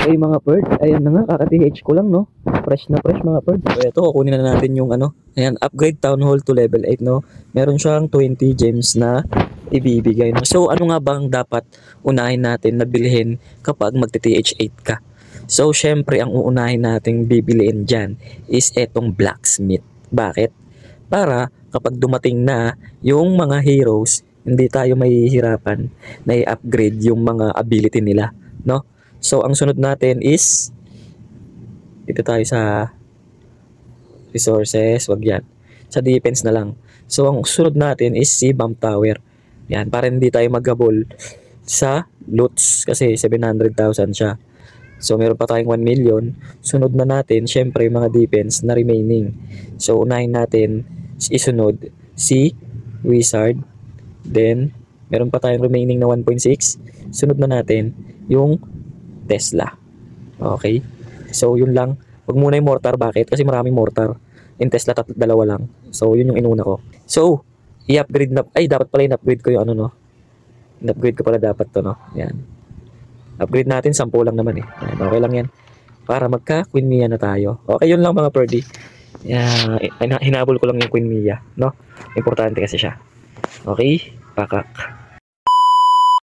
Okay mga bird, ayan na nga, kaka-TH ko lang, no? Fresh na fresh mga bird. So ito, kukunin na natin yung ano, ayan, upgrade Town Hall to level 8, no? Meron siyang 20 gems na ibibigay, no? So ano nga bang dapat unahin natin na bilhin kapag magti-TH 8 ka? So syempre, ang uunahin nating bibiliin dyan is etong blacksmith. Bakit? Para kapag dumating na yung mga heroes, hindi tayo mahihirapan na i-upgrade yung mga ability nila, no? So, ang sunod natin is dito tayo sa resources, wag yan. Sa defense na lang. So, ang sunod natin is si Bomb Tower. Yan, para hindi tayo maghabol sa loots kasi 700,000 siya. So, meron pa tayong 1 million. Sunod na natin, syempre, yung mga defense na remaining. So, unahin natin isunod si Wizard. Then, meron pa tayong remaining na 1.6. Sunod na natin yung Tesla. Okay? So, yun lang. Wag muna yung mortar. Bakit? Kasi maraming mortar. Yung Tesla, dalawa lang. So, yun yung inuna ko. So, i-upgrade na. Ay, dapat pala in-upgrade ko yung ano, no? In-upgrade ko pala dapat to, no? Yan. Upgrade natin, 10 lang naman eh. Yan, okay lang yan. Para magka-Queen Mia na tayo. Okay, yun lang mga Purdy. Yan, hinabol ko lang yung Queen Mia, no? Importante kasi siya. Okay? Pakak.